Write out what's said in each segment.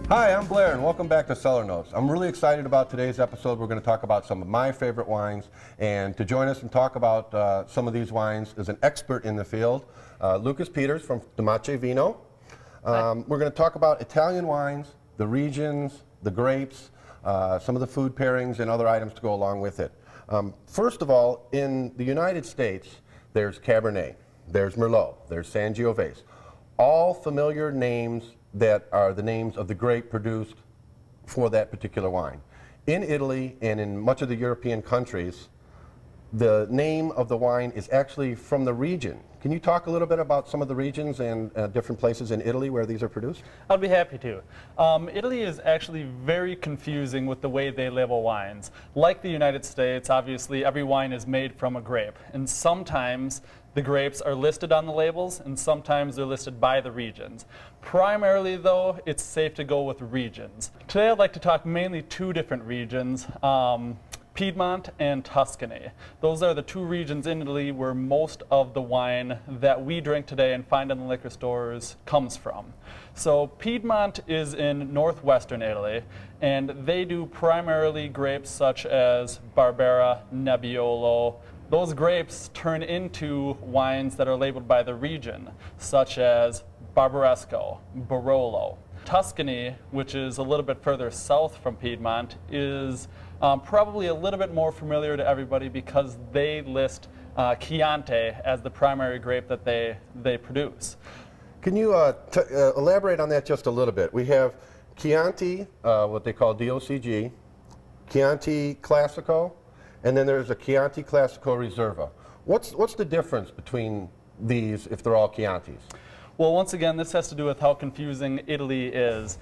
Hi, I'm Blair, and welcome back to Cellar Notes. I'm really excited about today's episode. We're going to talk about some of my favorite wines, and to join us and talk about some of these wines is an expert in the field, Lucas Peters from Dimache Vino. We're going to talk about Italian wines, the regions, the grapes, some of the food pairings, and other items to go along with it. First of all, in the United States, there's Cabernet, there's Merlot, there's Sangiovese, all familiar names that are the names of the grape produced for that particular wine. In Italy and in much of the European countries, the name of the wine is actually from the region. Can you talk a little bit about some of the regions and different places in Italy where these are produced? I'd be happy to. Italy is actually very confusing with the way they label wines. Like the United States, obviously every wine is made from a grape, and sometimes the grapes are listed on the labels, and sometimes they're listed by the regions. Primarily, though, it's safe to go with regions. Today I'd like to talk mainly two different regions, Piedmont and Tuscany. Those are the two regions in Italy where most of the wine that we drink today and find in the liquor stores comes from. So Piedmont is in northwestern Italy, and they do primarily grapes such as Barbera, Nebbiolo. Those grapes turn into wines that are labeled by the region, such as Barbaresco, Barolo. Tuscany, which is a little bit further south from Piedmont, is probably a little bit more familiar to everybody because they list Chianti as the primary grape that they produce. Can you elaborate on that just a little bit? We have Chianti, what they call DOCG, Chianti Classico, and then there's a Chianti Classico Riserva. What's the difference between these if they're all Chiantis? Well, once again, this has to do with how confusing Italy is.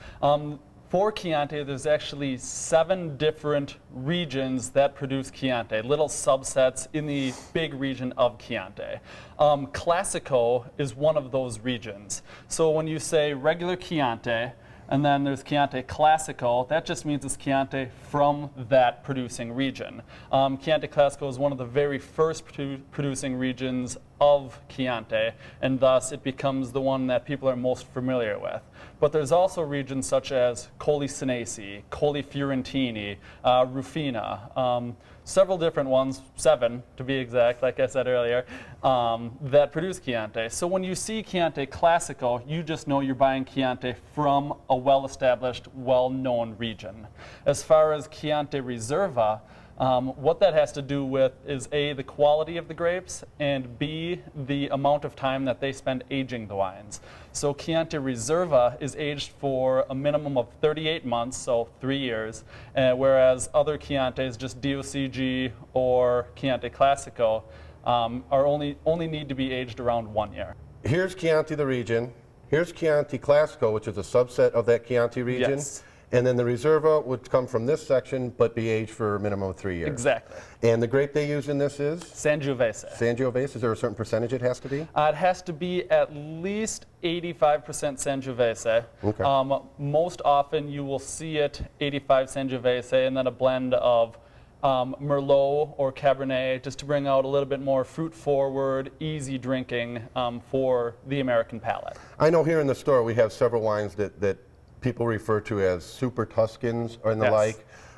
For Chianti, there's actually 7 different regions that produce Chianti, little subsets in the big region of Chianti. Classico is one of those regions. So when you say regular Chianti, and then there's Chianti Classico, that just means it's Chianti from that producing region. Chianti Classico is one of the very first producing regions of Chianti, and thus it becomes the one that people are most familiar with. But there's also regions such as Colli Senesi, Colli Fiorentini, Rufina, several different ones, 7 to be exact, like I said earlier, that produce Chianti. So when you see Chianti Classico, you just know you're buying Chianti from a well-established, well-known region. As far as Chianti Riserva, what that has to do with is A, the quality of the grapes, and B, the amount of time that they spend aging the wines. So Chianti Riserva is aged for a minimum of 38 months, so 3 years, whereas other Chiantis, just DOCG or Chianti Classico, are only need to be aged around 1 year. Here's Chianti the region. Here's Chianti Classico, which is a subset of that Chianti region. Yes. And then the Riserva would come from this section, but be aged for a minimum of 3 years. Exactly. And the grape they use in this is? Sangiovese. Sangiovese. Is there a certain percentage it has to be? It has to be at least 85% Sangiovese. Okay. Most often you will see it 85 Sangiovese and then a blend of Merlot or Cabernet, just to bring out a little bit more fruit-forward, easy drinking for the American palate. I know here in the store we have several wines that people refer to as super Tuscans and the Yes.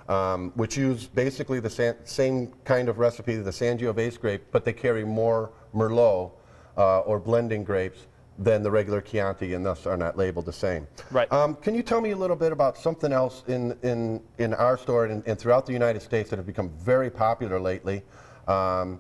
like, which use basically the same kind of recipe, the Sangiovese grape, but they carry more Merlot or blending grapes than the regular Chianti, and thus are not labeled the same. Right. Can you tell me a little bit about something else in our store and throughout the United States that have become very popular lately? The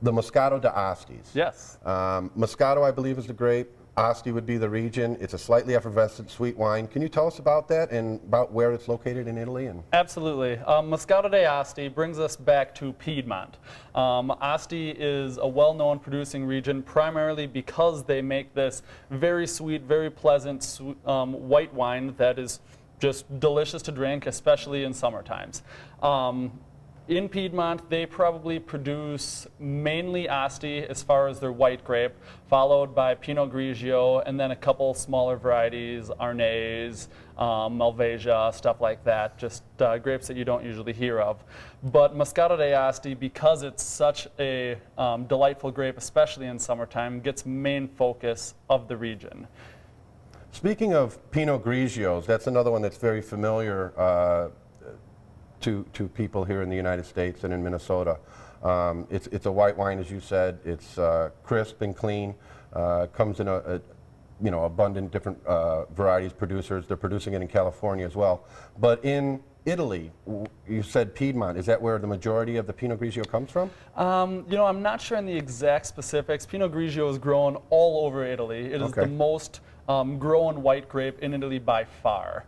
Moscato d'Astis. Yes. Moscato, I believe, is the grape. Asti would be the region. It's a slightly effervescent sweet wine. Can you tell us about that and about where it's located in Italy? Absolutely. Moscato d'Asti brings us back to Piedmont. Asti is a well-known producing region primarily because they make this very sweet, very pleasant white wine that is just delicious to drink, especially in summer times. In Piedmont, they probably produce mainly Asti as far as their white grape, followed by Pinot Grigio, and then a couple smaller varieties, Arnaz, Malvasia, stuff like that, just grapes that you don't usually hear of. But Moscato d'Asti, because it's such a delightful grape, especially in summertime, gets main focus of the region. Speaking of Pinot Grigios, that's another one that's very familiar to people here in the United States and in Minnesota. It's a white wine, as you said. It's crisp and clean. Comes in abundant different varieties, producers. They're producing it in California as well. But in Italy, you said Piedmont. Is that where the majority of the Pinot Grigio comes from? I'm not sure on the exact specifics. Pinot Grigio is grown all over Italy. It is the most grown white grape in Italy by far.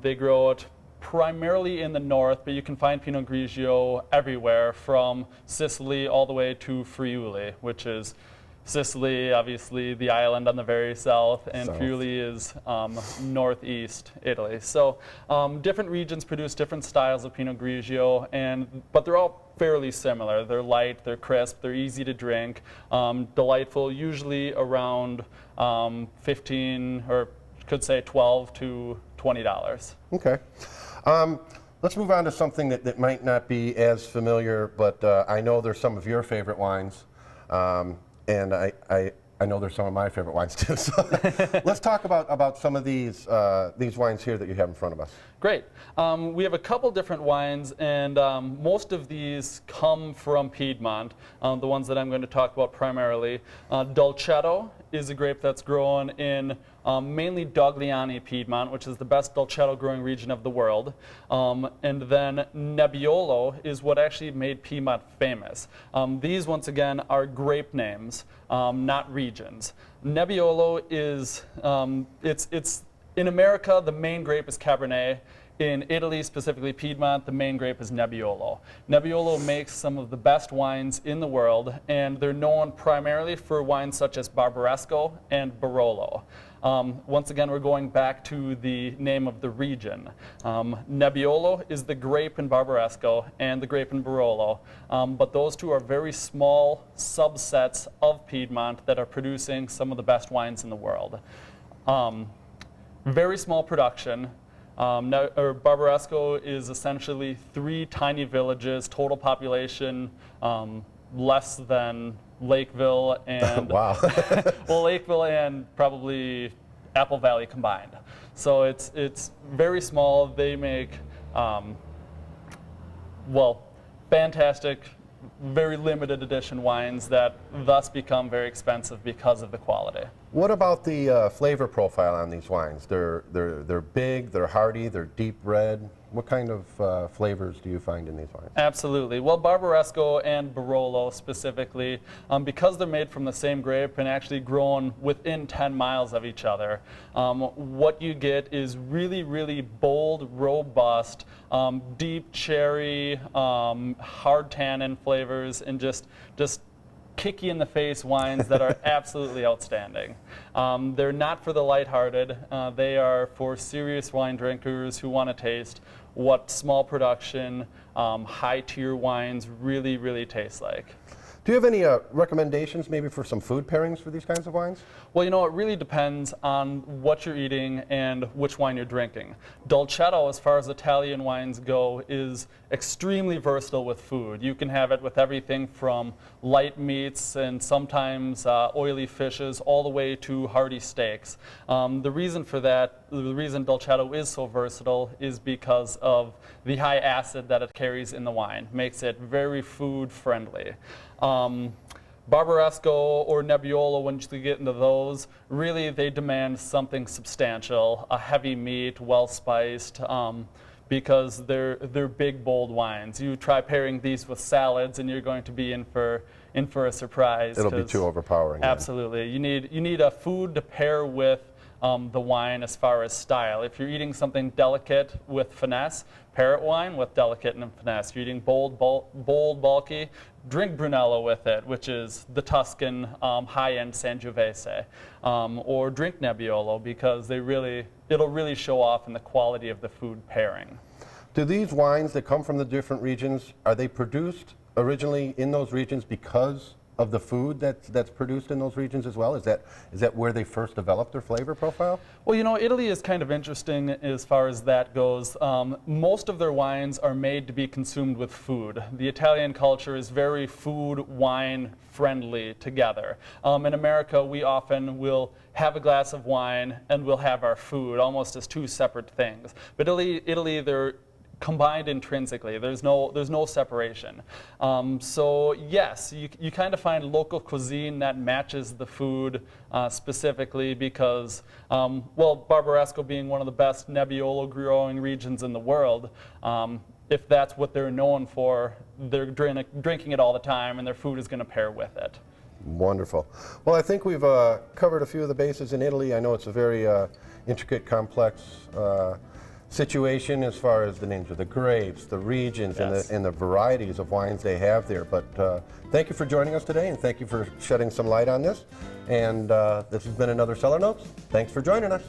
They grow it primarily in the north, but you can find Pinot Grigio everywhere from Sicily all the way to Friuli, which is Sicily, obviously the island on the very south, and Friuli is northeast Italy. So different regions produce different styles of Pinot Grigio, but they're all fairly similar. They're light, they're crisp, they're easy to drink, delightful, usually around 15 or could say $12 to $20. Okay. Let's move on to something that might not be as familiar, but I know there's some of your favorite wines. And I know there's some of my favorite wines too. So let's talk about some of these wines here that you have in front of us. Great. We have a couple different wines, and most of these come from Piedmont, the ones that I'm going to talk about primarily. Dolcetto is a grape that's grown in mainly Dogliani, Piedmont, which is the best Dolcetto growing region of the world. And then Nebbiolo is what actually made Piedmont famous. These, once again, are grape names, not regions. Nebbiolo is, it's in America, the main grape is Cabernet. In Italy, specifically Piedmont, the main grape is Nebbiolo. Nebbiolo makes some of the best wines in the world, and they're known primarily for wines such as Barbaresco and Barolo. Once again, we're going back to the name of the region. Nebbiolo is the grape in Barbaresco and the grape in Barolo, but those two are very small subsets of Piedmont that are producing some of the best wines in the world. Very small production. Barbaresco is essentially 3 tiny villages, total population less than Lakeville and wow. well, Lakeville and probably Apple Valley combined. So it's very small. They make fantastic, very limited edition wines that thus become very expensive because of the quality. What about the flavor profile on these wines? They're big, they're hearty, they're deep red. What kind of flavors do you find in these wines? Absolutely. Well, Barbaresco and Barolo specifically, because they're made from the same grape and actually grown within 10 miles of each other, what you get is really, really bold, robust, deep cherry, hard tannin flavors, and just kick you in the face wines that are absolutely outstanding. They're not for the lighthearted. They are for serious wine drinkers who want to taste what small production, high tier wines really, really taste like. Do you have any recommendations maybe for some food pairings for these kinds of wines? Well, it really depends on what you're eating and which wine you're drinking. Dolcetto, as far as Italian wines go, is extremely versatile with food. You can have it with everything from light meats and sometimes oily fishes all the way to hearty steaks. The reason for that, the reason Dolcetto is so versatile is because of the high acid that it carries in the wine. Makes it very food friendly. Barbaresco or Nebbiolo, once you get into those, really they demand something substantial, a heavy meat, well spiced, because they're big, bold wines. You try pairing these with salads, and you're going to be in for a surprise. It'll be too overpowering. Absolutely, you need a food to pair with the wine as far as style. If you're eating something delicate with finesse, pair it wine with delicate and finesse. If you're eating bold, bulky, drink Brunello with it, which is the Tuscan high-end Sangiovese, or drink Nebbiolo because it'll really show off in the quality of the food pairing. Do these wines that come from the different regions, are they produced originally in those regions because of the food that's produced in those regions as well? Is that where they first developed their flavor profile? Well, you know, Italy is kind of interesting as far as that goes. Most of their wines are made to be consumed with food. The Italian culture is very food, wine friendly together. In America, we often will have a glass of wine and we'll have our food almost as two separate things. But Italy, they're combined intrinsically. There's no separation. So yes, you kind of find local cuisine that matches the food specifically because, well, Barbaresco being one of the best Nebbiolo growing regions in the world, if that's what they're known for, they're drinking it all the time and their food is going to pair with it. Wonderful. Well, I think we've covered a few of the bases in Italy. I know it's a very intricate, complex situation as far as the names of the grapes, the regions, Yes. and the varieties of wines they have there. But thank you for joining us today, and thank you for shedding some light on this. And this has been another Cellar Notes. Thanks for joining us.